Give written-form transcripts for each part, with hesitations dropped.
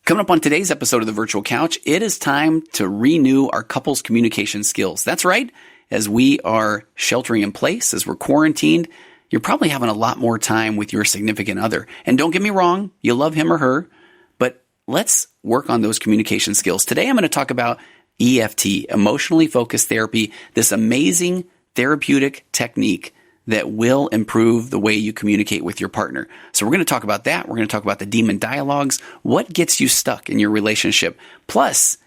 Coming up on today's episode of The Virtual Couch, it is time to renew our couples communication skills. That's right. As we are sheltering in place, as we're quarantined, you're probably having a lot more time with your significant other. And don't get me wrong, you love him or her, but let's work on those communication skills. Today, I'm going to talk about EFT, emotionally focused therapy, this amazing therapeutic technique that will improve the way you communicate with your partner. So we're going to talk about that. We're going to talk about the demon dialogues, what gets you stuck in your relationship. Plus,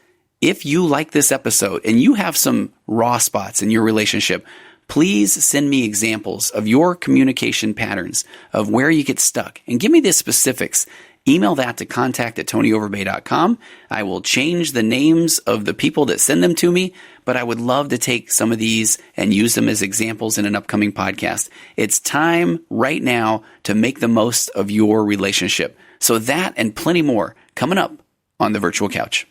if you like this episode and you have some raw spots in your relationship, please send me examples of your communication patterns of where you get stuck and give me the specifics. Email that to contact@tonyoverbay.com. I will change the names of the people that send them to me, but I would love to take some of these and use them as examples in an upcoming podcast. It's time right now to make the most of your relationship. So that and plenty more coming up on The Virtual Couch.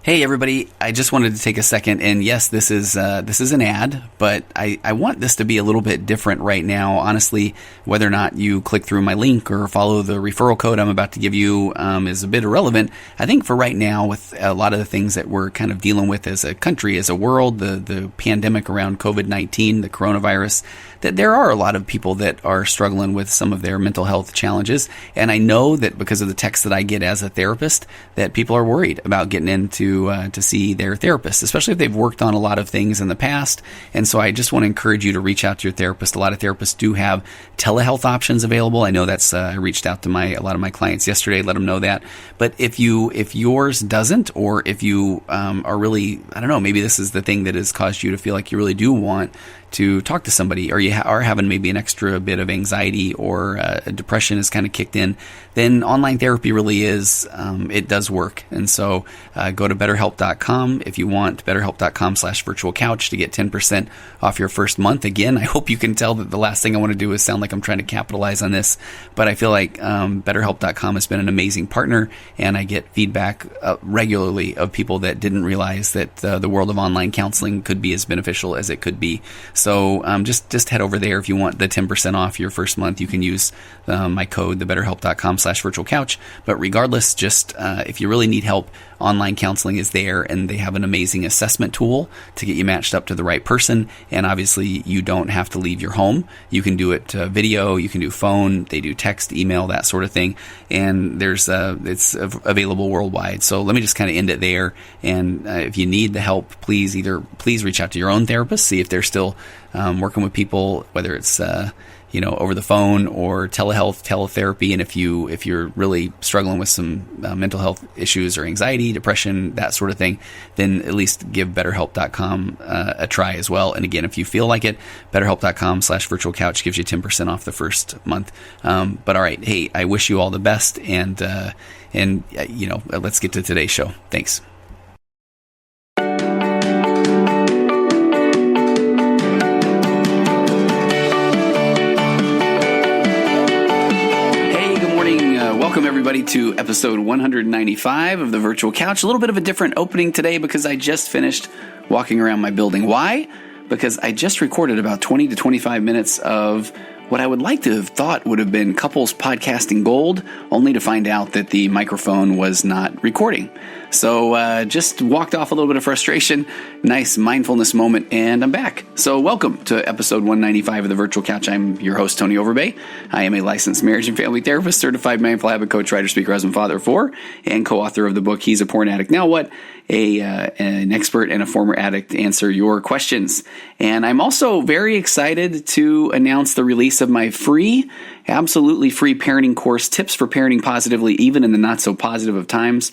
Hey everybody, I just wanted to take a second, and yes, this is an ad, but I want this to be a little bit different right now. Honestly, whether or not you click through my link or follow the referral code I'm about to give you is a bit irrelevant. I think for right now, with a lot of the things that we're kind of dealing with as a country, as a world, the pandemic around COVID-19, the coronavirus, that there are a lot of people that are struggling with some of their mental health challenges. And I know that because of the texts that I get as a therapist, that people are worried about getting into to see their therapist, especially if they've worked on a lot of things in the past. And so I just want to encourage you to reach out to your therapist. A lot of therapists do have telehealth options available. I know that's I reached out to a lot of my clients yesterday, let them know that. But if yours doesn't, or if you are really, I don't know, maybe this is the thing that has caused you to feel like you really do want to talk to somebody, or you are having maybe an extra bit of anxiety, or depression has kind of kicked in, then online therapy really is, it does work. And so go to betterhelp.com if you want, betterhelp.com/virtualcouch to get 10% off your first month. Again, I hope you can tell that the last thing I want to do is sound like I'm trying to capitalize on this, but I feel like betterhelp.com has been an amazing partner, and I get feedback regularly of people that didn't realize that the world of online counseling could be as beneficial as it could be. So just head over there if you want the 10% off your first month. You can use my code, the betterhelp.com/virtualcouch. But regardless, just if you really need help, online counseling is there, and they have an amazing assessment tool to get you matched up to the right person. And obviously, you don't have to leave your home. You can do it video, you can do phone, they do text, email, that sort of thing. And it's available worldwide. So let me just kind of end it there. And if you need the help, please reach out to your own therapist, see if they're still working with people, whether it's over the phone or telehealth, teletherapy. And if you're really struggling with some mental health issues or anxiety, depression, that sort of thing, then at least give betterhelp.com a try as well. And again, if you feel like it, betterhelp.com/virtualcouch gives you 10% off the first month. But all right, hey, I wish you all the best, and let's get to today's show. Thanks. Welcome everybody to episode 195 of The Virtual Couch. A little bit of a different opening today because I just finished walking around my building. Why? Because I just recorded about 20 to 25 minutes of what I would like to have thought would have been couples podcasting gold, only to find out that the microphone was not recording. So just walked off a little bit of frustration, nice mindfulness moment, and I'm back. So welcome to episode 195 of The Virtual Couch. I'm your host, Tony Overbay. I am a licensed marriage and family therapist, certified mindful habit coach, writer, speaker, husband, father of four, and co-author of the book, He's a Porn Addict, Now What? An expert and a former addict to answer your questions. And I'm also very excited to announce the release of my absolutely free parenting course, Tips for Parenting Positively, Even in the Not So Positive of Times.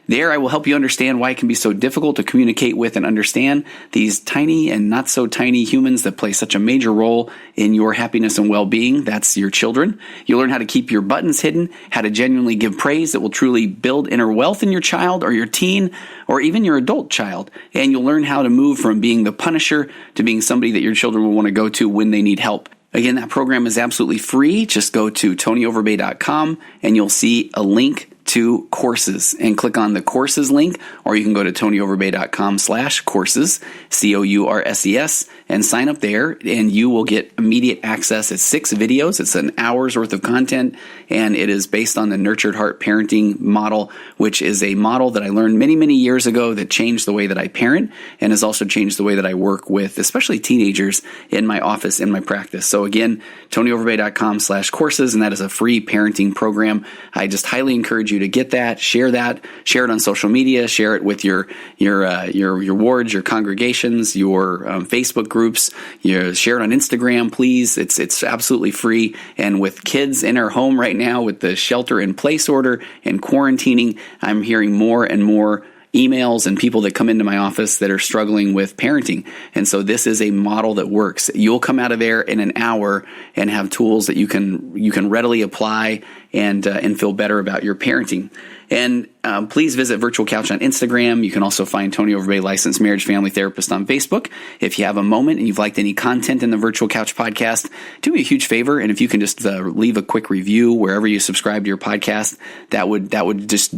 There, I will help you understand why it can be so difficult to communicate with and understand these tiny and not so tiny humans that play such a major role in your happiness and well-being. That's your children. You'll learn how to keep your buttons hidden, how to genuinely give praise that will truly build inner wealth in your child or your teen or even your adult child. And you'll learn how to move from being the punisher to being somebody that your children will want to go to when they need help. Again, that program is absolutely free. Just go to tonyoverbay.com and you'll see a link to courses and click on the courses link, or you can go to tonyoverbay.com/courses, COURSES, and sign up there, and you will get immediate access. It's 6 videos. It's an hour's worth of content, and it is based on the Nurtured Heart parenting model, which is a model that I learned many, many years ago that changed the way that I parent and has also changed the way that I work with, especially teenagers, in my office, in my practice. So again, tonyoverbay.com/courses, and that is a free parenting program. I just highly encourage you to get that, share it on social media, share it with your wards, your congregations, your Facebook groups, share it on Instagram, please. It's absolutely free. And with kids in our home right now, with the shelter in place order and quarantining, I'm hearing more and more emails and people that come into my office that are struggling with parenting. And so this is a model that works. You'll come out of there in an hour and have tools that you can readily apply and feel better about your parenting. And please visit Virtual Couch on Instagram. You can also find Tony Overbay, licensed marriage family therapist, on Facebook. If you have a moment and you've liked any content in the Virtual Couch podcast, do me a huge favor. And if you can just leave a quick review wherever you subscribe to your podcast, that would just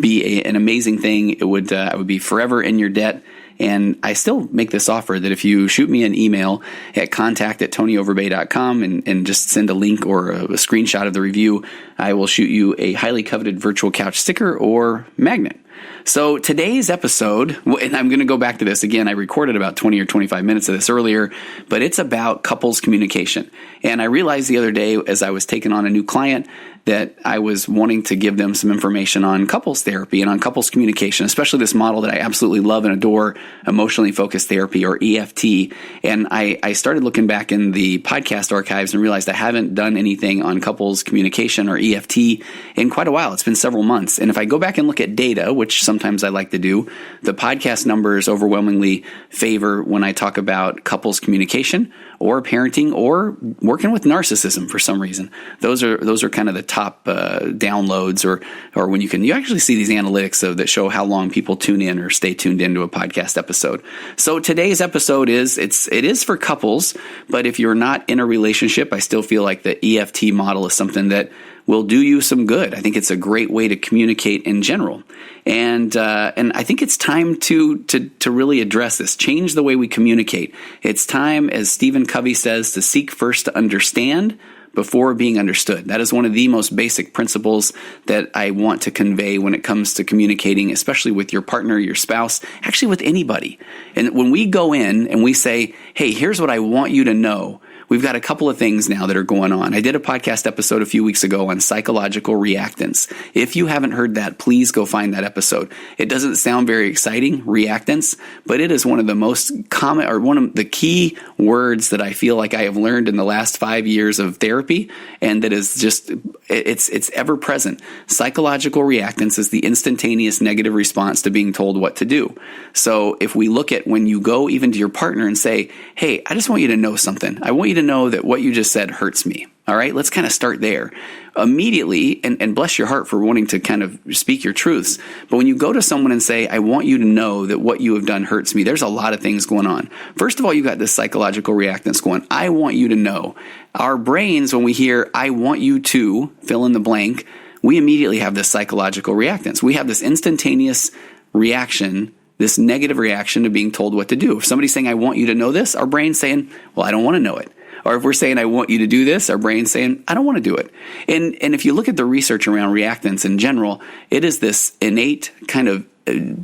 be an amazing thing. I would be forever in your debt. And I still make this offer that if you shoot me an email at contact@tonyoverbay.com and just send a link or a screenshot of the review, I will shoot you a highly coveted Virtual Couch sticker or magnet. So today's episode, and I'm going to go back to this again, I recorded about 20 or 25 minutes of this earlier, but it's about couples communication. And I realized the other day as I was taking on a new client that I was wanting to give them some information on couples therapy and on couples communication, especially this model that I absolutely love and adore, emotionally focused therapy, or EFT. And I started looking back in the podcast archives and realized I haven't done anything on couples communication or EFT in quite a while. It's been several months. And if I go back and look at data, which sometimes I like to do, the podcast numbers overwhelmingly favor when I talk about couples communication or parenting or working with narcissism for some reason. Those are kind of the top downloads, or when you actually see these analytics that show how long people tune in or stay tuned into a podcast episode. So today's episode it is for couples, but if you're not in a relationship, I still feel like the EFT model is something that will do you some good. I think it's a great way to communicate in general. And I think it's time to really address this, change the way we communicate. It's time, as Stephen Covey says, to seek first to understand before being understood. That is one of the most basic principles that I want to convey when it comes to communicating, especially with your partner, your spouse, actually with anybody. And when we go in and we say, hey, here's what I want you to know, we've got a couple of things now that are going on. I did a podcast episode a few weeks ago on psychological reactance. If you haven't heard that, please go find that episode. It doesn't sound very exciting, reactance, but it is one of the most common, or one of the key words that I feel like I have learned in the last 5 years of therapy, and that is just, it's ever present. Psychological reactance is the instantaneous negative response to being told what to do. So if we look at when you go even to your partner and say, hey, I just want you to know something. I want you to know that what you just said hurts me. All right, let's kind of start there. Immediately, and bless your heart for wanting to kind of speak your truths, but when you go to someone and say, I want you to know that what you have done hurts me, there's a lot of things going on. First of all, you got this psychological reactance going, I want you to know. Our brains, when we hear, I want you to fill in the blank, we immediately have this psychological reactance. We have this instantaneous reaction, this negative reaction to being told what to do. If somebody's saying, I want you to know this, our brain's saying, well, I don't want to know it. Or if we're saying, I want you to do this, our brain's saying, I don't want to do it. And if you look at the research around reactance in general, it is this innate kind of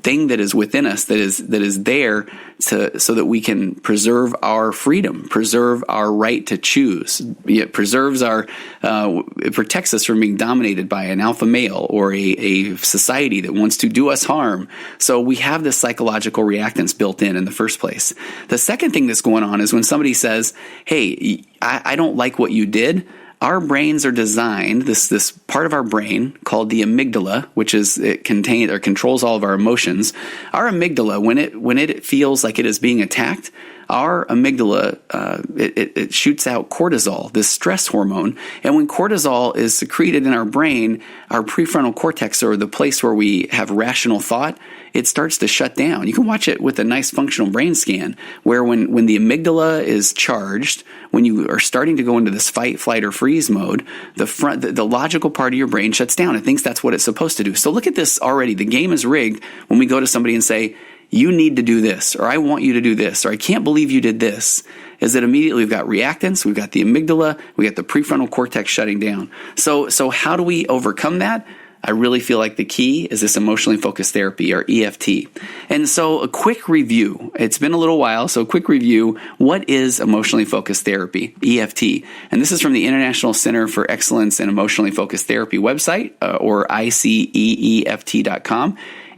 thing that is within us that is there so that we can preserve our freedom, preserve our right to choose. It preserves it protects us from being dominated by an alpha male or a society that wants to do us harm. So we have this psychological reactance built in the first place. The second thing that's going on is when somebody says, hey, I don't like what you did. Our brains are designed, this part of our brain called the amygdala, which controls all of our emotions. Our amygdala, when it feels like it is being attacked, our amygdala, it shoots out cortisol, this stress hormone. And when cortisol is secreted in our brain, our prefrontal cortex, or the place where we have rational thought, it starts to shut down. You can watch it with a nice functional brain scan, where when the amygdala is charged, when you are starting to go into this fight, flight, or freeze mode, the logical part of your brain shuts down. It thinks that's what it's supposed to do. So look at this already. The game is rigged when we go to somebody and say, you need to do this, or I want you to do this, or I can't believe you did this. Is that immediately we've got reactance, we've got the amygdala, we got the prefrontal cortex shutting down. So how do we overcome that? I really feel like the key is this emotionally focused therapy, or EFT. And so a quick review. It's been a little while, so a quick review. What is emotionally focused therapy, EFT? And this is from the International Center for Excellence in Emotionally Focused Therapy website, or ICEEFT.com.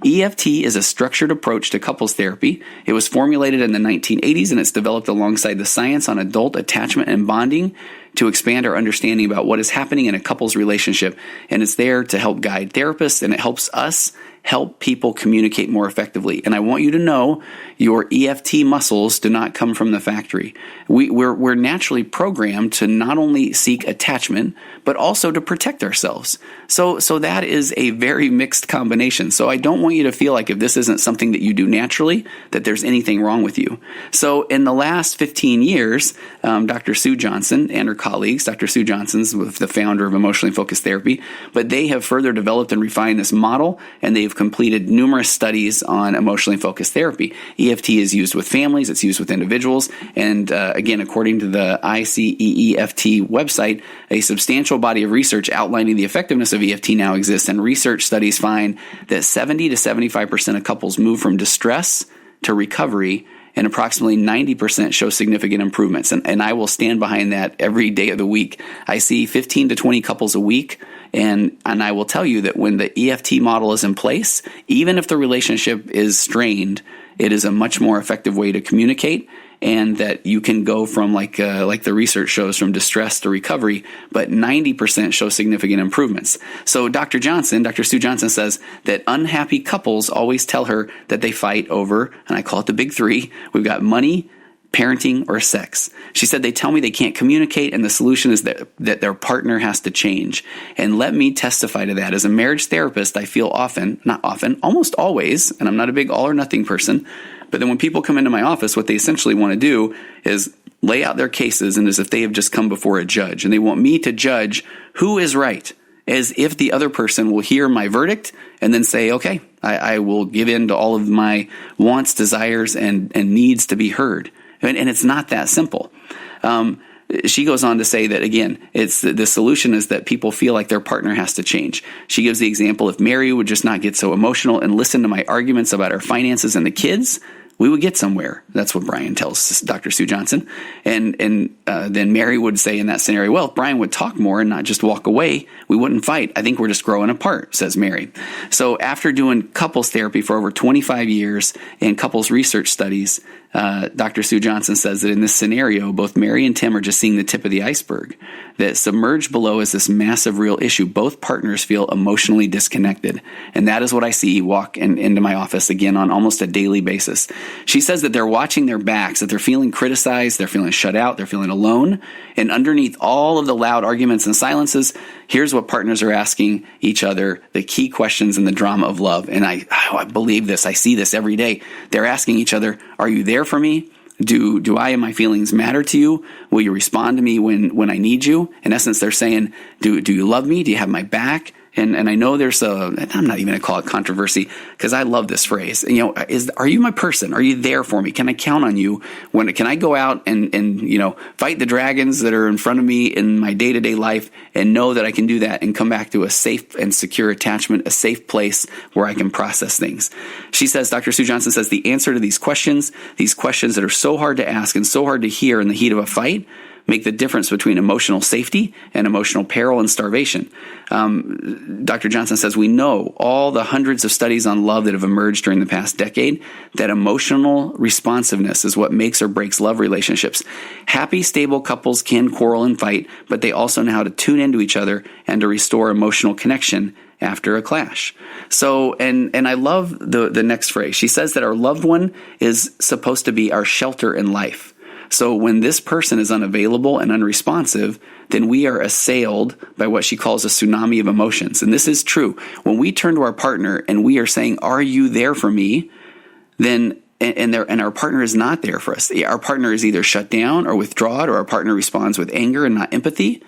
EFT is a structured approach to couples therapy. It was formulated in the 1980s, and it's developed alongside the science on adult attachment and bonding to expand our understanding about what is happening in a couple's relationship. And it's there to help guide therapists, and it helps us help people communicate more effectively. And I want you to know your EFT muscles do not come from the factory. We're naturally programmed to not only seek attachment, but also to protect ourselves. So that is a very mixed combination. So I don't want you to feel like if this isn't something that you do naturally, that there's anything wrong with you. So in the last 15 years, Dr. Sue Johnson and her colleagues, Dr. Sue Johnson's the founder of Emotionally Focused Therapy, but they have further developed and refined this model, and they've completed numerous studies on emotionally focused therapy. EFT is used with families, it's used with individuals, and again, according to the ICEEFT website, a substantial body of research outlining the effectiveness of EFT now exists, and research studies find that 70 to 75% of couples move from distress to recovery, and approximately 90% show significant improvements. And I will stand behind that every day of the week. I see 15 to 20 couples a week, and I will tell you that when the EFT model is in place, even if the relationship is strained, it is a much more effective way to communicate, and that you can go from like the research shows, from distress to recovery, but 90% show significant improvements. So Dr. Sue Johnson says that unhappy couples always tell her that they fight over, and I call it the big three. We've got money, parenting, or sex. She said they tell me they can't communicate, and the solution is that their partner has to change. And let me testify to that. As a marriage therapist, I feel almost always, and I'm not a big all or nothing person, but then when people come into my office, what they essentially want to do is lay out their cases, and as if they have just come before a judge, and they want me to judge who is right, as if the other person will hear my verdict and then say, okay, I will give in to all of my wants, desires, and needs to be heard. And it's not that simple. She goes on to say that, again, it's the solution is that people feel like their partner has to change. She gives the example, if Mary would just not get so emotional and listen to my arguments about our finances and the kids, we would get somewhere. That's what Brian tells Dr. Sue Johnson. And then Mary would say in that scenario, well, if Brian would talk more and not just walk away, we wouldn't fight. I think we're just growing apart, says Mary. So after doing couples therapy for over 25 years and couples research studies, Dr. Sue Johnson says that in this scenario, both Mary and Tim are just seeing the tip of the iceberg. That submerged below is this massive real issue. Both partners feel emotionally disconnected. And that is what I see walk into my office again on almost a daily basis. She says that they're watching their backs, that they're feeling criticized, they're feeling shut out, they're feeling alone. And underneath all of the loud arguments and silences, here's what partners are asking each other, the key questions in the drama of love. And I believe this. I see this every day. They're asking each other, are you there for me? Do I and my feelings matter to you? Will you respond to me when I need you? In essence, they're saying, do you love me? Do you have my back? And I know there's I'm not even going to call it controversy, because I love this phrase. Are you my person? Are you there for me? Can I count on you? Can I go out and fight the dragons that are in front of me in my day-to-day life and know that I can do that and come back to a safe and secure attachment, a safe place where I can process things? She says, Dr. Sue Johnson says, the answer to these questions that are so hard to ask and so hard to hear in the heat of a fight, make the difference between emotional safety and emotional peril and starvation. Dr. Johnson says, we know all the hundreds of studies on love that have emerged during the past decade that emotional responsiveness is what makes or breaks love relationships. Happy, stable couples can quarrel and fight, but they also know how to tune into each other and to restore emotional connection after a clash. So, and I love the next phrase. She says that our loved one is supposed to be our shelter in life. So when this person is unavailable and unresponsive, then we are assailed by what she calls a tsunami of emotions. And this is true. When we turn to our partner and we are saying, "Are you there for me?" then and our partner is not there for us. Our partner is either shut down or withdrawn, or our partner responds with anger and not empathy.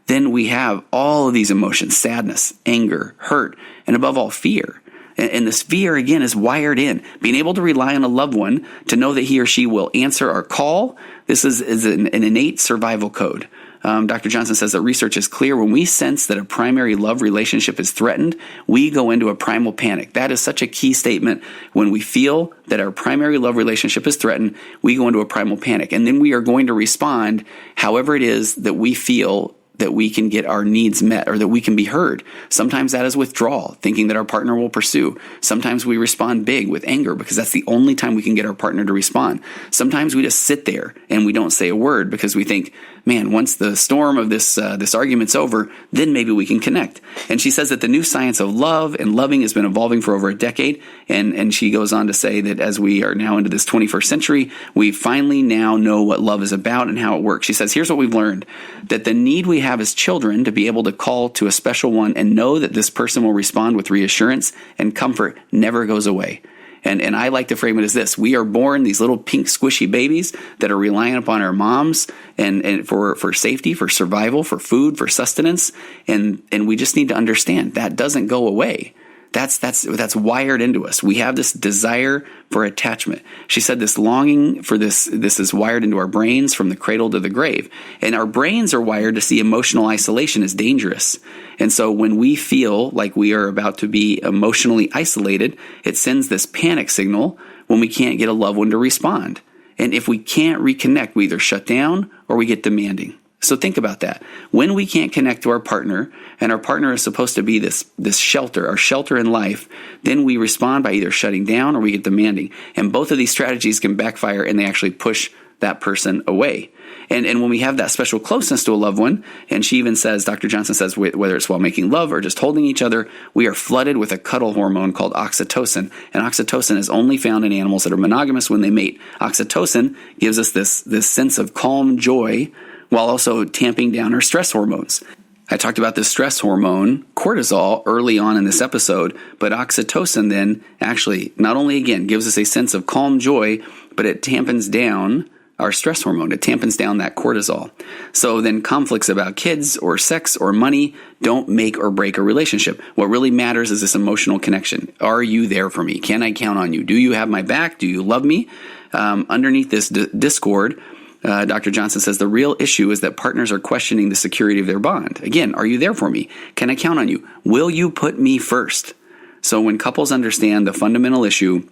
Then we have all of these emotions: sadness, anger, hurt, and above all, fear. And this fear, again, is wired in. Being able to rely on a loved one to know that he or she will answer our call, this is an innate survival code. Dr. Johnson says that research is clear. When we sense that a primary love relationship is threatened, we go into a primal panic. That is such a key statement. When we feel that our primary love relationship is threatened, we go into a primal panic. And then we are going to respond however it is that we feel that we can get our needs met or that we can be heard. Sometimes that is withdrawal, thinking that our partner will pursue. Sometimes we respond big with anger because that's the only time we can get our partner to respond. Sometimes we just sit there and we don't say a word because we think, man, once the storm of this argument's over, then maybe we can connect. And she says that the new science of love and loving has been evolving for over a decade. And she goes on to say that as we are now into this 21st century, we finally now know what love is about and how it works. She says, here's what we've learned: that the need we have as children to be able to call to a special one and know that this person will respond with reassurance and comfort never goes away. And I like to frame it as this: we are born these little pink squishy babies that are relying upon our moms and for safety, for survival, for food, for sustenance. And we just need to understand that doesn't go away. That's wired into us. We have this desire for attachment. She said this longing for this is wired into our brains from the cradle to the grave. And our brains are wired to see emotional isolation as dangerous. And so when we feel like we are about to be emotionally isolated, it sends this panic signal when we can't get a loved one to respond. And if we can't reconnect, we either shut down or we get demanding. So think about that. When we can't connect to our partner, and our partner is supposed to be this shelter, our shelter in life, then we respond by either shutting down or we get demanding. And both of these strategies can backfire, and they actually push that person away. And when we have that special closeness to a loved one, and she even says, Dr. Johnson says, whether it's while making love or just holding each other, we are flooded with a cuddle hormone called oxytocin. And oxytocin is only found in animals that are monogamous when they mate. Oxytocin gives us this sense of calm joy while also tamping down our stress hormones. I talked about this stress hormone, cortisol, early on in this episode, but oxytocin then actually not only, again, gives us a sense of calm joy, but it tampons down our stress hormone. It tampons down that cortisol. So then conflicts about kids or sex or money don't make or break a relationship. What really matters is this emotional connection. Are you there for me? Can I count on you? Do you have my back? Do you love me? Underneath this discord, Dr. Johnson says the real issue is that partners are questioning the security of their bond. Again, are you there for me? Can I count on you? Will you put me first? So when couples understand the fundamental issue,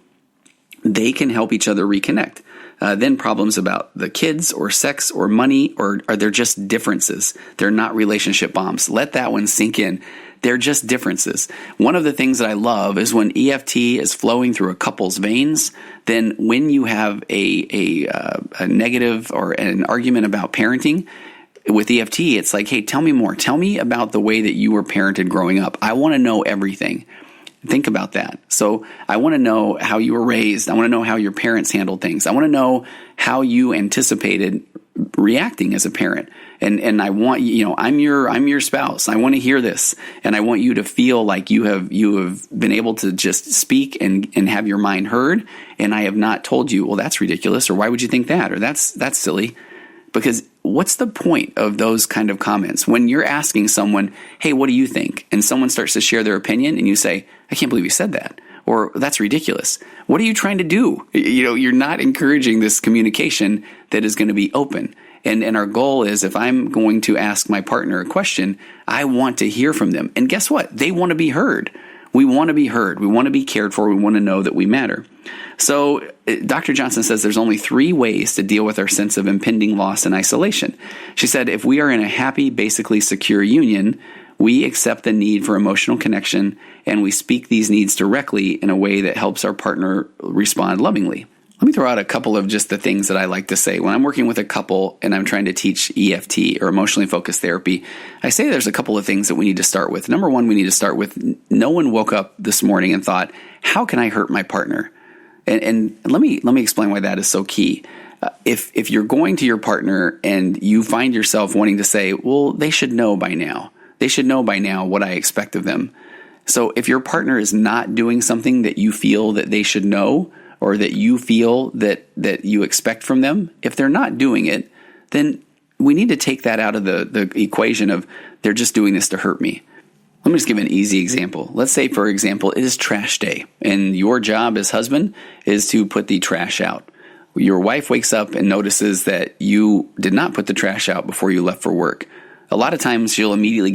they can help each other reconnect. Then problems about the kids or sex or money are they're just differences. They're not relationship bombs. Let that one sink in. They're just differences. One of the things that I love is when EFT is flowing through a couple's veins, then when you have a negative or an argument about parenting, with EFT, it's like, hey, tell me more. Tell me about the way that you were parented growing up. I want to know everything. Think about that. So I want to know how you were raised. I want to know how your parents handled things. I want to know how you anticipated reacting as a parent. And I want, I'm your spouse. I want to hear this. And I want you to feel like you have been able to just speak and have your mind heard. And I have not told you, well, that's ridiculous, or why would you think that? Or that's silly. Because what's the point of those kind of comments? When you're asking someone, hey, what do you think? And someone starts to share their opinion and you say, I can't believe you said that. Or that's ridiculous. What are you trying to do? You're not encouraging this communication that is going to be open. And our goal is, if I'm going to ask my partner a question, I want to hear from them. And guess what? They want to be heard. We want to be heard. We want to be cared for. We want to know that we matter. So Dr. Johnson says there's only 3 ways to deal with our sense of impending loss and isolation. She said, if we are in a happy, basically secure union, we accept the need for emotional connection and we speak these needs directly in a way that helps our partner respond lovingly. Let me throw out a couple of just the things that I like to say. When I'm working with a couple and I'm trying to teach EFT or emotionally focused therapy, I say there's a couple of things that we need to start with. Number one, we need to start with no one woke up this morning and thought, how can I hurt my partner? And let me explain why that is so key. If you're going to your partner and you find yourself wanting to say, well, they should know by now. They should know by now what I expect of them. So if your partner is not doing something that you feel that they should know, or that you feel that you expect from them, if they're not doing it, then we need to take that out of the equation of they're just doing this to hurt me. Let me just give an easy example. Let's say, for example, it is trash day, and your job as husband is to put the trash out. Your wife wakes up and notices that you did not put the trash out before you left for work. A lot of times she'll immediately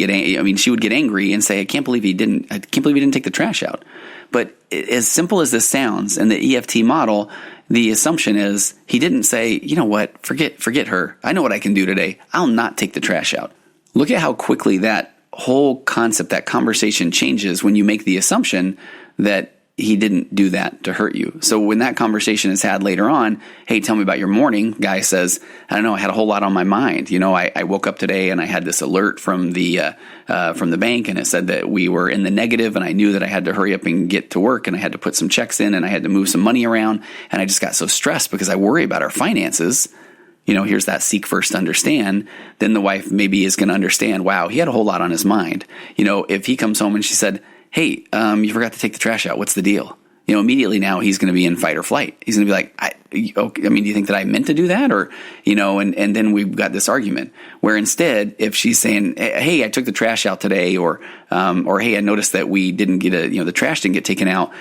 she would get angry and say, I can't believe he didn't take the trash out. But as simple as this sounds, in the EFT model, the assumption is he didn't say, you know what, forget her. I know what I can do today. I'll not take the trash out. Look at how quickly that whole concept, that conversation changes when you make the assumption that he didn't do that to hurt you. So when that conversation is had later on, hey, tell me about your morning. Guy says, I don't know, I had a whole lot on my mind. I woke up today and I had this alert from the bank, and it said that we were in the negative, and I knew that I had to hurry up and get to work, and I had to put some checks in, and I had to move some money around, and I just got so stressed because I worry about our finances. Here's that seek first, understand. Then the wife maybe is going to understand, wow, he had a whole lot on his mind. If he comes home and she said, hey, you forgot to take the trash out. What's the deal? Immediately now he's going to be in fight or flight. He's going to be like, do you think that I meant to do that? Or, and then we've got this argument where instead, if she's saying, hey, I took the trash out today, or hey, I noticed that we didn't get the trash didn't get taken out.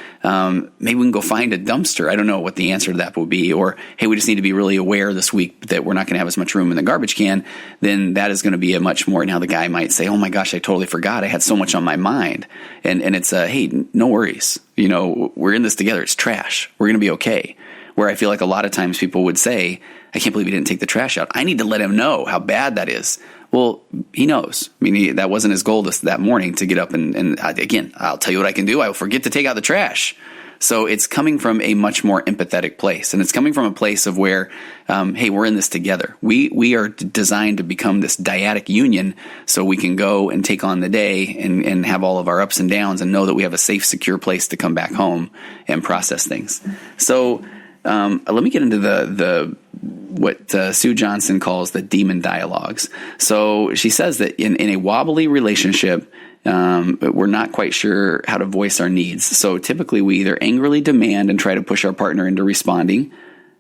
Maybe we can go find a dumpster. I don't know what the answer to that would be. Or, hey, we just need to be really aware this week that we're not going to have as much room in the garbage can. Then that is going to be a much more, now the guy might say, oh my gosh, I totally forgot. I had so much on my mind. And it's hey, no worries. We're in this together. It's trash. We're going to be okay. Where I feel like a lot of times people would say, I can't believe he didn't take the trash out. I need to let him know how bad that is. Well, he knows. That wasn't his goal that morning to get up and again, I'll tell you what I can do. I will forget to take out the trash. So it's coming from a much more empathetic place. And it's coming from a place of where, hey, we're in this together. We are designed to become this dyadic union so we can go and take on the day and have all of our ups and downs and know that we have a safe, secure place to come back home and process things. So let me get into what Sue Johnson calls the demon dialogues. So she says that in a wobbly relationship, we're not quite sure how to voice our needs. So typically we either angrily demand and try to push our partner into responding.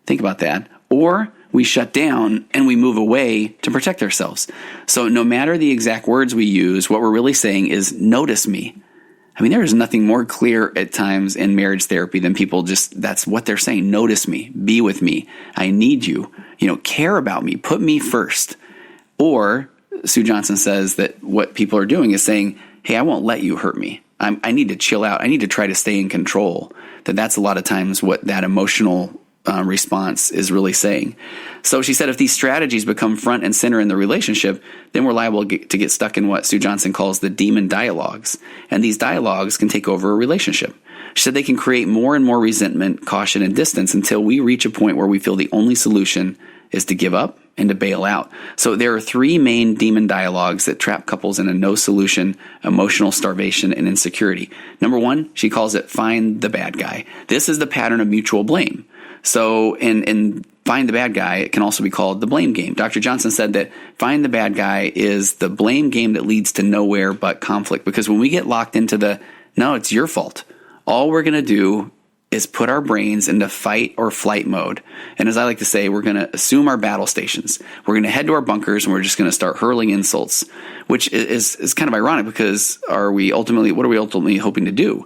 Think about that. Or we shut down and we move away to protect ourselves. So no matter the exact words we use, what we're really saying is, notice me. There is nothing more clear at times in marriage therapy than people that's what they're saying. Notice me, be with me. I need you, care about me, put me first. Or Sue Johnson says that what people are doing is saying, hey, I won't let you hurt me. I need to chill out. I need to try to stay in control. That's a lot of times what that emotional response is really saying. So she said if these strategies become front and center in the relationship, then we're liable to get stuck in what Sue Johnson calls the demon dialogues. And these dialogues can take over a relationship. She said they can create more and more resentment, caution, and distance until we reach a point where we feel the only solution is to give up and to bail out. So there are three main demon dialogues that trap couples in a no solution, emotional starvation, and insecurity. Number one, she calls it find the bad guy. This is the pattern of mutual blame. So in find the bad guy, it can also be called the blame game. Dr. Johnson said that find the bad guy is the blame game that leads to nowhere but conflict. Because when we get locked into no, it's your fault, all we're going to do is put our brains into fight or flight mode. And as I like to say, we're going to assume our battle stations. We're going to head to our bunkers and we're just going to start hurling insults, which is kind of ironic because what are we ultimately hoping to do?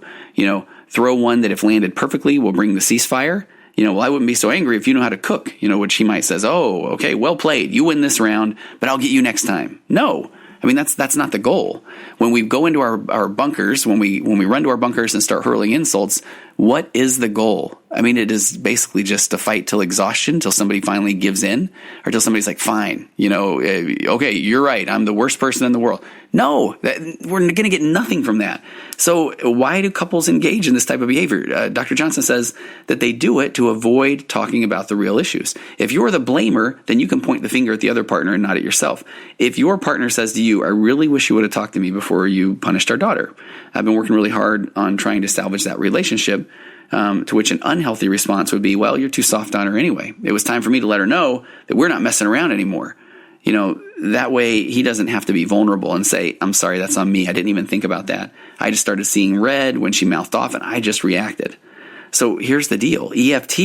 Throw one that if landed perfectly will bring the ceasefire. I wouldn't be so angry if you know how to cook, which he might says, oh, okay, well played. You win this round, but I'll get you next time. No. That's not the goal. When we go into our bunkers, when we run to our bunkers and start hurling insults, what is the goal? I mean, it is basically just a fight till exhaustion, till somebody finally gives in, or till somebody's like, fine, okay, you're right, I'm the worst person in the world. No, we're going to get nothing from that. So why do couples engage in this type of behavior? Dr. Johnson says that they do it to avoid talking about the real issues. If you're the blamer, then you can point the finger at the other partner and not at yourself. If your partner says to you, I really wish you would have talked to me before you punished our daughter. I've been working really hard on trying to salvage that relationship. To which an unhealthy response would be, well, you're too soft on her anyway. It was time for me to let her know that we're not messing around anymore. That way he doesn't have to be vulnerable and say, I'm sorry, that's on me. I didn't even think about that. I just started seeing red when she mouthed off and I just reacted. So here's the deal. EFT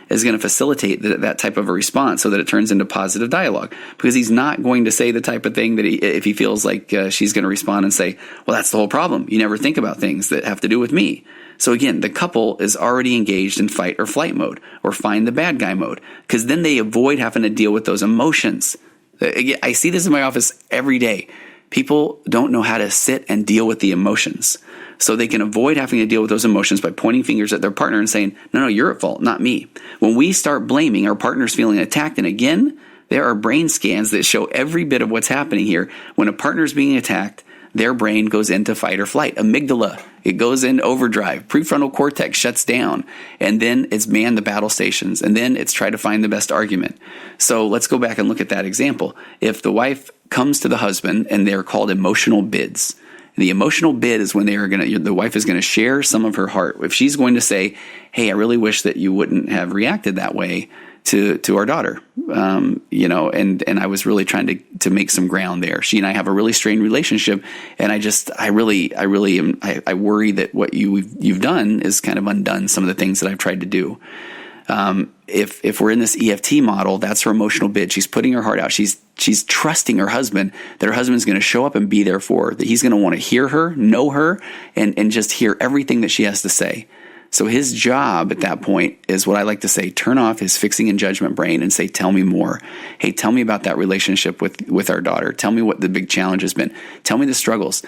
is going to facilitate that type of a response so that it turns into positive dialogue, because he's not going to say the type of thing that if he feels like she's going to respond and say, well, that's the whole problem. You never think about things that have to do with me. So again, the couple is already engaged in fight or flight mode, or find the bad guy mode, because then they avoid having to deal with those emotions. I see this in my office every day. People don't know how to sit and deal with the emotions. So they can avoid having to deal with those emotions by pointing fingers at their partner and saying, no, you're at fault, not me. When we start blaming, our partner's feeling attacked. And again, there are brain scans that show every bit of what's happening here. When a partner's being attacked, their brain goes into fight or flight. Amygdala, it goes in overdrive. Prefrontal cortex shuts down. And then it's man the battle stations. And then it's try to find the best argument. So let's go back and look at that example. If the wife comes to the husband, and they're called emotional bids. The emotional bid is when the wife is going to share some of her heart. If she's going to say, hey, I really wish that you wouldn't have reacted that way to our daughter, and I was really trying to make some ground there. She and I have a really strained relationship, and I worry that what you've done is kind of undone some of the things that I've tried to do. If we're in this EFT model, that's her emotional bid. She's putting her heart out. She's trusting her husband, that her husband's going to show up and be there for her, that he's going to want to hear her, know her, and just hear everything that she has to say. So his job at that point is what I like to say, turn off his fixing and judgment brain and say, tell me more. Hey, tell me about that relationship with our daughter. Tell me what the big challenge has been. Tell me the struggles.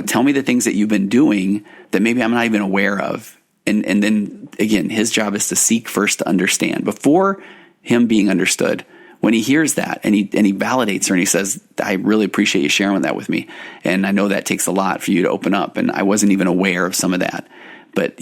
Tell me the things that you've been doing that maybe I'm not even aware of. And then again, his job is to seek first to understand before him being understood. When he hears that and he validates her and he says, I really appreciate you sharing that with me. And I know that takes a lot for you to open up. And I wasn't even aware of some of that. But,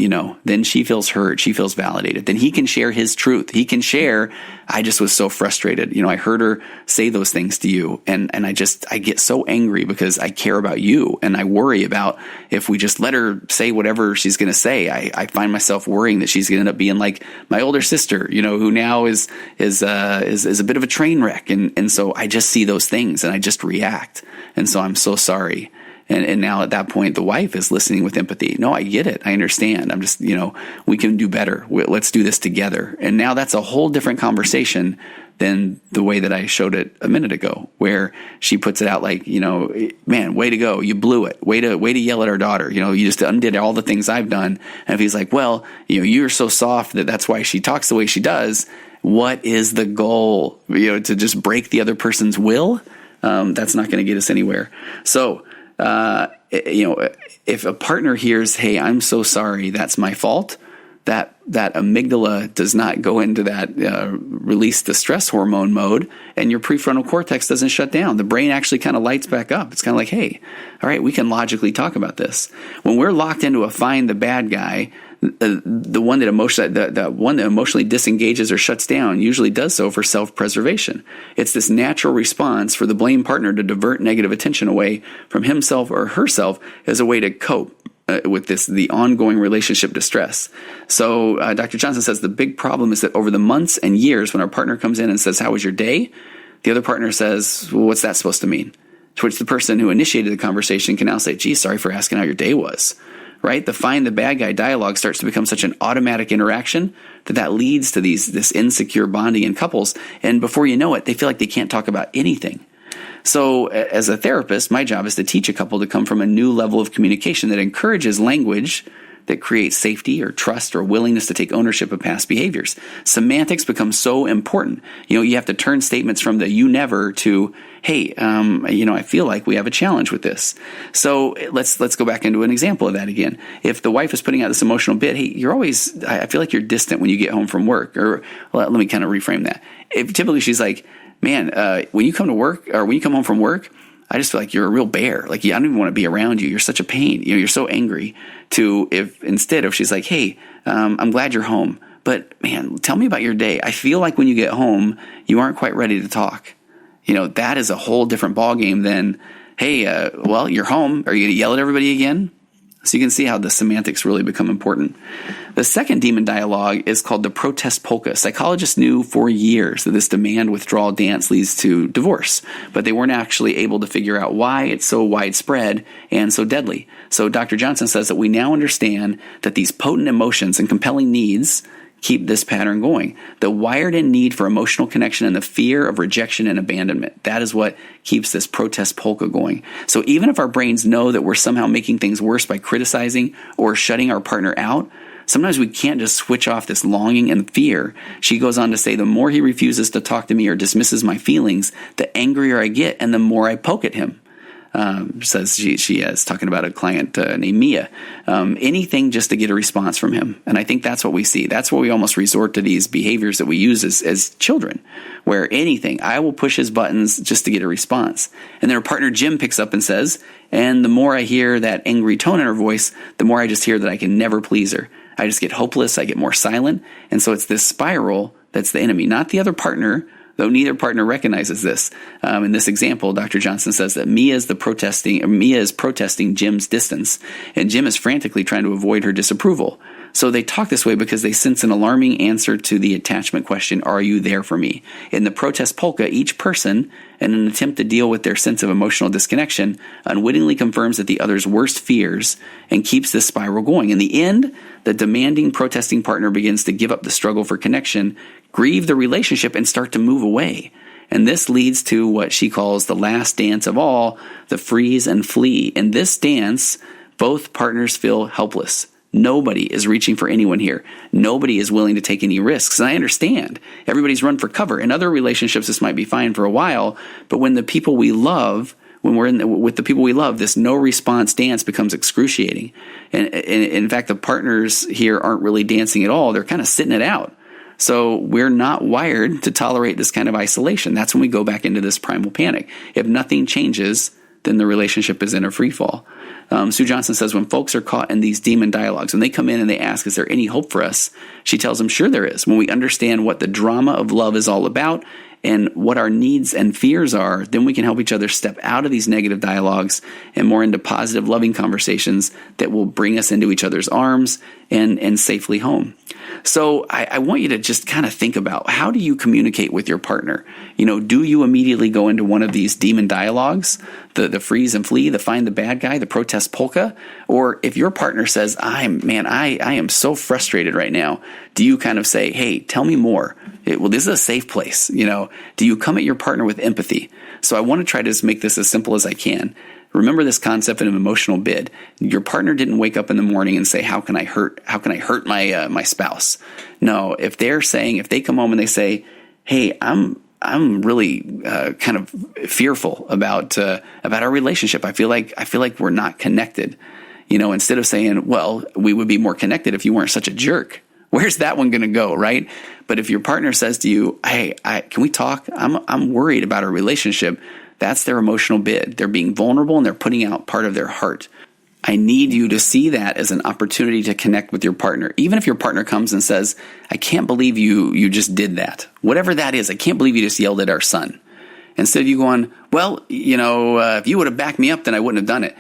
then she feels heard. She feels validated. Then he can share his truth. He can share, I just was so frustrated. I heard her say those things to you. And I get so angry because I care about you. And I worry about if we just let her say whatever she's going to say, I find myself worrying that she's going to end up being like my older sister, who now is a bit of a train wreck. And so I just see those things and I just react. And so I'm so sorry. And now at that point, the wife is listening with empathy. No, I get it. I understand. I'm just, we can do better. Let's do this together. And now that's a whole different conversation than the way that I showed it a minute ago, where she puts it out like, man, way to go. You blew it. Way to yell at our daughter. You just undid all the things I've done. And if he's like, well, you're so soft that's why she talks the way she does. What is the goal? To just break the other person's will? That's not going to get us anywhere. So, if a partner hears, hey, I'm so sorry, that's my fault, that amygdala does not go into that release the stress hormone mode, and your prefrontal cortex doesn't shut down. The brain actually kind of lights back up. It's kind of like, hey, all right, we can logically talk about this. When we're locked into a find the bad guy, the one that emotionally disengages or shuts down usually does so for self-preservation. It's this natural response for the blame partner to divert negative attention away from himself or herself as a way to cope with the ongoing relationship distress. So Dr. Johnson says the big problem is that over the months and years, when our partner comes in and says, how was your day? The other partner says, well, what's that supposed to mean? To which the person who initiated the conversation can now say, gee, sorry for asking how your day was. Right? The find the bad guy dialogue starts to become such an automatic interaction that leads to this insecure bonding in couples. And before you know it, they feel like they can't talk about anything. So as a therapist, my job is to teach a couple to come from a new level of communication that encourages language that create safety or trust or willingness to take ownership of past behaviors. Semantics becomes so important. You have to turn statements from the you never to, hey, I feel like we have a challenge with this. So let's go back into an example of that again. If the wife is putting out this emotional bid, hey, I feel like you're distant when you get home from work. Or let me kind of reframe that. If typically she's like, man, when you come to work or when you come home from work, I just feel like you're a real bear. Like, I don't even want to be around you. You're such a pain. You're so angry. If she's like, hey, I'm glad you're home, but man, tell me about your day. I feel like when you get home, you aren't quite ready to talk. That is a whole different ballgame than, hey, you're home. Are you going to yell at everybody again? So you can see how the semantics really become important. The second demon dialogue is called the protest polka. Psychologists knew for years that this demand withdrawal dance leads to divorce, but they weren't actually able to figure out why it's so widespread and so deadly. So Dr. Johnson says that we now understand that these potent emotions and compelling needs keep this pattern going. The wired-in need for emotional connection and the fear of rejection and abandonment. That is what keeps this protest polka going. So even if our brains know that we're somehow making things worse by criticizing or shutting our partner out, sometimes we can't just switch off this longing and fear. She goes on to say, the more he refuses to talk to me or dismisses my feelings, the angrier I get and the more I poke at him. Says she is talking about a client named Mia. Anything just to get a response from him. And I think that's what we see. That's where we almost resort to these behaviors that we use as children, where anything, I will push his buttons just to get a response. And then her partner Jim picks up and says, and the more I hear that angry tone in her voice, the more I just hear that I can never please her. I just get hopeless. I get more silent. And so it's this spiral that's the enemy, not the other partner, though neither partner recognizes this. In this example, Dr. Johnson says that Mia is protesting Jim's distance, and Jim is frantically trying to avoid her disapproval. So they talk this way because they sense an alarming answer to the attachment question, are you there for me? In the protest polka, each person, in an attempt to deal with their sense of emotional disconnection, unwittingly confirms that the other's worst fears and keeps this spiral going. In the end, the demanding, protesting partner begins to give up the struggle for connection, grieve the relationship, and start to move away. And this leads to what she calls the last dance of all, the freeze and flee. In this dance, both partners feel helpless. Nobody is reaching for anyone here. Nobody is willing to take any risks. And I understand. Everybody's run for cover. In other relationships, this might be fine for a while, but when the people we love, when we're with the people we love, this no response dance becomes excruciating. And in fact, the partners here aren't really dancing at all. They're kind of sitting it out. So we're not wired to tolerate this kind of isolation. That's when we go back into this primal panic. If nothing changes, then the relationship is in a free fall. Sue Johnson says when folks are caught in these demon dialogues, when they come in and they ask, is there any hope for us? She tells them, sure there is. When we understand what the drama of love is all about and what our needs and fears are, then we can help each other step out of these negative dialogues and more into positive, loving conversations that will bring us into each other's arms and safely home. So I want you to just kind of think about, how do you communicate with your partner? Do you immediately go into one of these demon dialogues, the freeze and flee, the find the bad guy, the protest polka? Or if your partner says, I am so frustrated right now, do you kind of say, hey, tell me more? This is a safe place. Do you come at your partner with empathy? So I want to try to make this as simple as I can. Remember this concept of an emotional bid. Your partner didn't wake up in the morning and say, how can I hurt my spouse? No, if they come home and they say, hey, I'm really kind of fearful about our relationship. I feel like we're not connected. Instead of saying, well, we would be more connected if you weren't such a jerk. Where's that one going to go, right? But if your partner says to you, hey, can we talk? I'm worried about our relationship. That's their emotional bid. They're being vulnerable and they're putting out part of their heart. I need you to see that as an opportunity to connect with your partner. Even if your partner comes and says, I can't believe you just did that. Whatever that is, I can't believe you just yelled at our son. Instead of you going, well, if you would have backed me up, then I wouldn't have done it.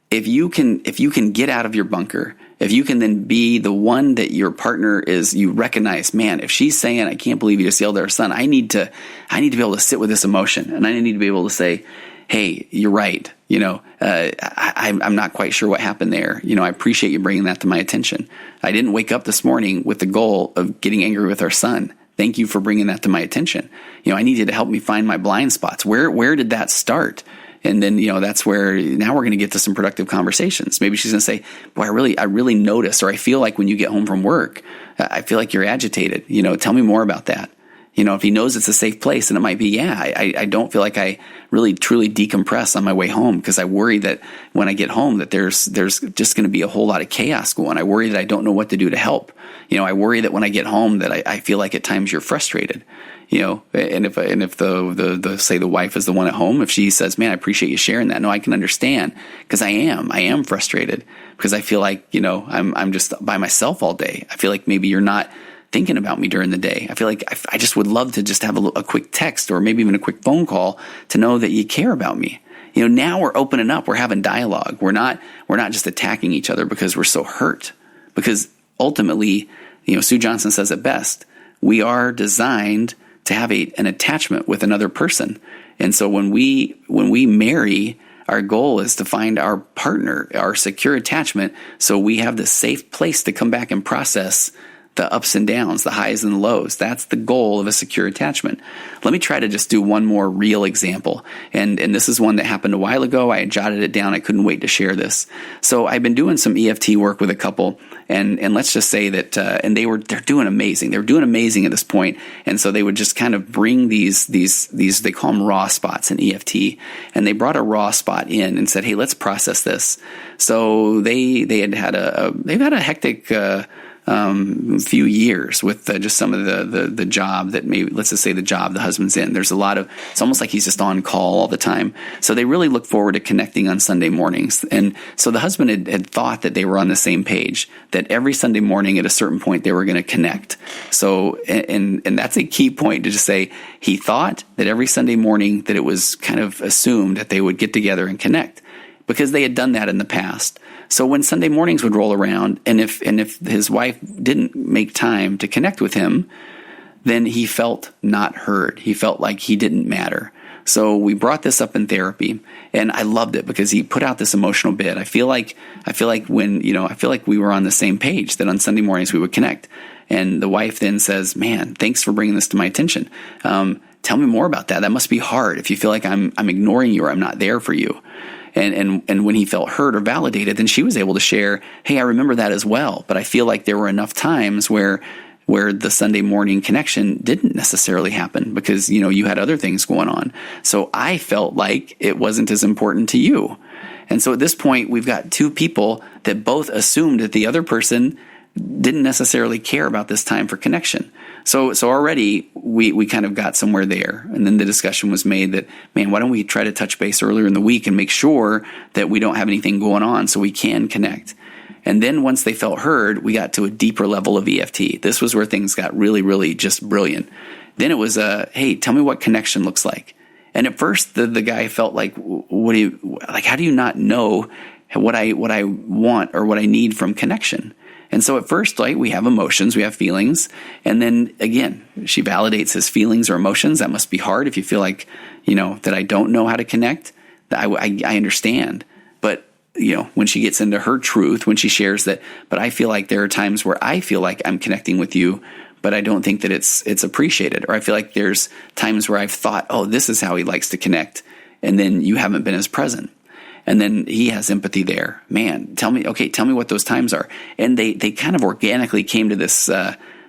If you can get out of your bunker, if you can then be the one that your partner is, you recognize, man, if she's saying, I can't believe you just yelled at our son, I need to be able to sit with this emotion. And I need to be able to say, hey, you're right. I'm not quite sure what happened there. I appreciate you bringing that to my attention. I didn't wake up this morning with the goal of getting angry with our son. Thank you for bringing that to my attention. I need you to help me find my blind spots. Where did that start? And then, that's where now we're going to get to some productive conversations. Maybe she's going to say, boy, I really notice, or I feel like when you get home from work, I feel like you're agitated. Tell me more about that. If he knows it's a safe place, then it might be, I don't feel like I really truly decompress on my way home because I worry that when I get home that there's just going to be a whole lot of chaos going. I worry that I don't know what to do to help. I worry that when I get home that I feel like at times you're frustrated. And if the say the wife is the one at home, if she says, man, I appreciate you sharing that. No, I can understand because I am frustrated because I feel like, I'm just by myself all day. I feel like maybe you're not thinking about me during the day. I feel like I just would love to just have a quick text or maybe even a quick phone call to know that you care about me. Now we're opening up, we're having dialogue. We're not just attacking each other because we're so hurt. Because ultimately, Sue Johnson says it best. We are designed to have an attachment with another person. And so when we marry, our goal is to find our partner, our secure attachment, so we have the safe place to come back and process the ups and downs, the highs and the lows. That's the goal of a secure attachment. Let me try to just do one more real example. And this is one that happened a while ago. I had jotted it down. I couldn't wait to share this. So I've been doing some EFT work with a couple, and let's just say that, and they're doing amazing. They're doing amazing at this point. And so they would just kind of bring these, they call them raw spots in EFT. And they brought a raw spot in and said, hey, let's process this. So they've had a hectic, few years with just some of the job that maybe, let's just say the job the husband's in. There's a lot of, it's almost like he's just on call all the time. So they really look forward to connecting on Sunday mornings. And so the husband had thought that they were on the same page, that every Sunday morning at a certain point they were going to connect. So, and that's a key point to just say, he thought that every Sunday morning that it was kind of assumed that they would get together and connect because they had done that in the past. So when Sunday mornings would roll around, and if his wife didn't make time to connect with him, then he felt not heard. He felt like he didn't matter. So we brought this up in therapy, and I loved it because he put out this emotional bit. I feel like we were on the same page, that on Sunday mornings we would connect. And the wife then says, man, thanks for bringing this to my attention. Tell me more about that. That must be hard if you feel like I'm ignoring you or I'm not there for you. And when he felt heard or validated, then she was able to share, hey, I remember that as well. But I feel like there were enough times where the Sunday morning connection didn't necessarily happen because, you had other things going on. So I felt like it wasn't as important to you. And so at this point, we've got two people that both assumed that the other person didn't necessarily care about this time for connection. So already we kind of got somewhere there. And then the discussion was made that, man, why don't we try to touch base earlier in the week and make sure that we don't have anything going on so we can connect. And then once they felt heard, we got to a deeper level of EFT. This was where things got really, really just brilliant. Then it was, hey, tell me what connection looks like. And at first the guy felt like, how do you not know what I want or what I need from connection? And so at first, we have emotions, we have feelings. And then again, she validates his feelings or emotions. That must be hard if you feel like, that I don't know how to connect. That I understand. But, when she gets into her truth, when she shares that, but I feel like there are times where I feel like I'm connecting with you, but I don't think that it's appreciated. Or I feel like there's times where I've thought, oh, this is how he likes to connect. And then you haven't been as present. And then he has empathy there. Man, tell me what those times are. And they kind of organically came to this,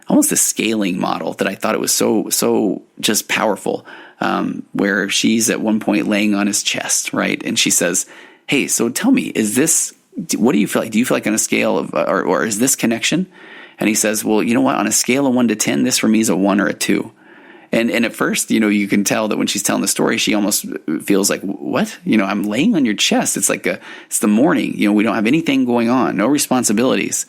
almost a scaling model that I thought it was so just powerful, where she's at one point laying on his chest, right? And she says, hey, so tell me, what do you feel like? Do you feel like on a scale of, or is this connection? And he says, well, you know what? On a scale of 1 to 10, this for me is a 1 or a 2. And at first, you can tell that when she's telling the story, she almost feels like, what? I'm laying on your chest. It's like it's the morning. We don't have anything going on, no responsibilities.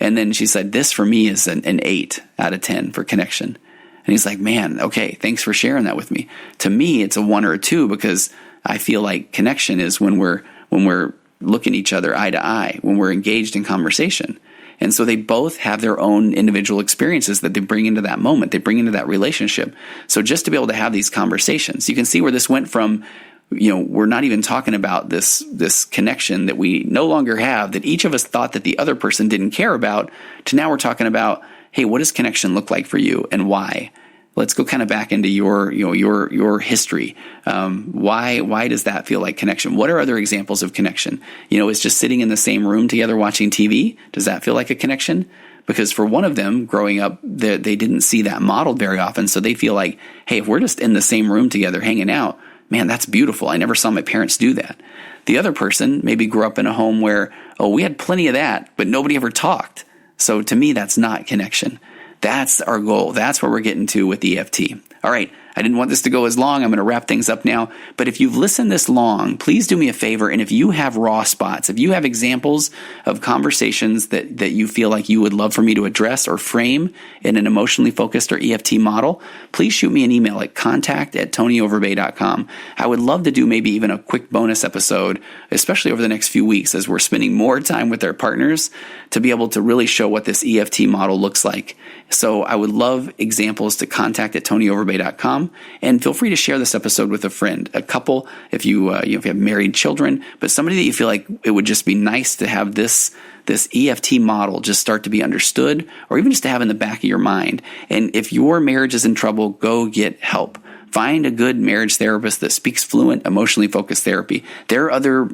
And then she said, this for me is an 8 out of 10 for connection. And he's like, man, okay, thanks for sharing that with me. To me, it's a 1 or a 2 because I feel like connection is when we're looking each other eye to eye, when we're engaged in conversation. And so they both have their own individual experiences that they bring into that moment. They bring into that relationship. So just to be able to have these conversations, you can see where this went from, we're not even talking about this connection that we no longer have, that each of us thought that the other person didn't care about, to now we're talking about, hey, what does connection look like for you and why? let's go kind of back into your history. Why does that feel like connection? What are other examples of connection? Is just sitting in the same room together watching TV, does that feel like a connection? Because for one of them, growing up, they didn't see that modeled very often, so they feel like, hey, if we're just in the same room together hanging out, man, that's beautiful. I never saw my parents do that. The other person maybe grew up in a home where, we had plenty of that, but nobody ever talked. So to me, that's not connection. That's our goal. That's where we're getting to with EFT. All right. I didn't want this to go as long. I'm going to wrap things up now. But if you've listened this long, please do me a favor. And if you have raw spots, if you have examples of conversations that you feel like you would love for me to address or frame in an emotionally focused or EFT model, please shoot me an email at contact@tonyoverbay.com. I would love to do maybe even a quick bonus episode, especially over the next few weeks as we're spending more time with our partners to be able to really show what this EFT model looks like. So I would love examples to contact@tonyoverbay.com. And feel free to share this episode with a friend, a couple, if you have married children, but somebody that you feel like it would just be nice to have this EFT model just start to be understood, or even just to have in the back of your mind. And if your marriage is in trouble, go get help. Find a good marriage therapist that speaks fluent, emotionally focused therapy. There are other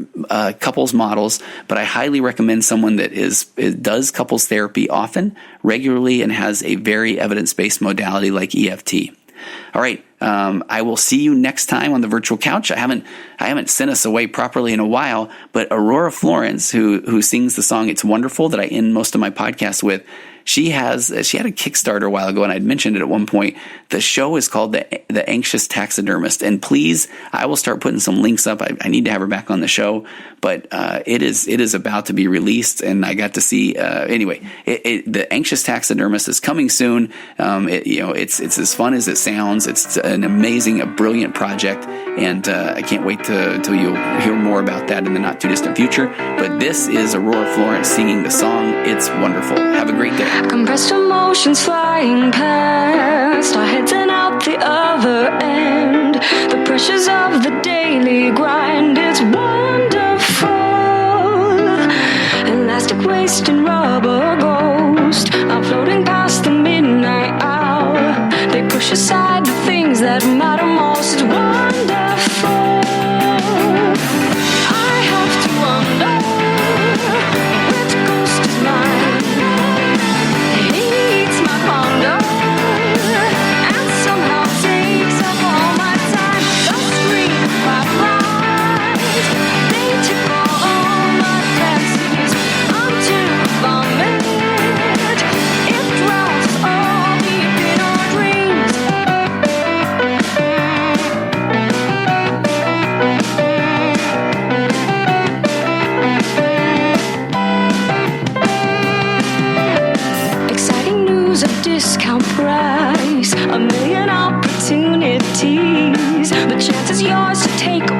couples models, but I highly recommend someone that does couples therapy often, regularly, and has a very evidence-based modality like EFT. All right. I will see you next time on the virtual couch. I haven't sent us away properly in a while, but Aurora Florence, who sings the song "It's Wonderful" that I end most of my podcasts with, she had a Kickstarter a while ago, and I'd mentioned it at one point. The show is called The Anxious Taxidermist, and please, I will start putting some links up. I need to have her back on the show, but it is about to be released, and I got to see anyway. The Anxious Taxidermist is coming soon. It's as fun as it sounds. It's an amazing, a brilliant project, and I can't wait till you'll hear more about that in the not too distant future. But this is Aurora Florence singing the song "It's Wonderful." Have a great day. Compressed emotions flying past our heads and out the other end. The pressures of the daily grind, it's wonderful. Elastic waste and rubber ghost are floating past the midnight hour. They push aside the things that matter most. It's wonderful. I have to wonder which ghost is mine. Discount price, a million opportunities. The chance is yours to take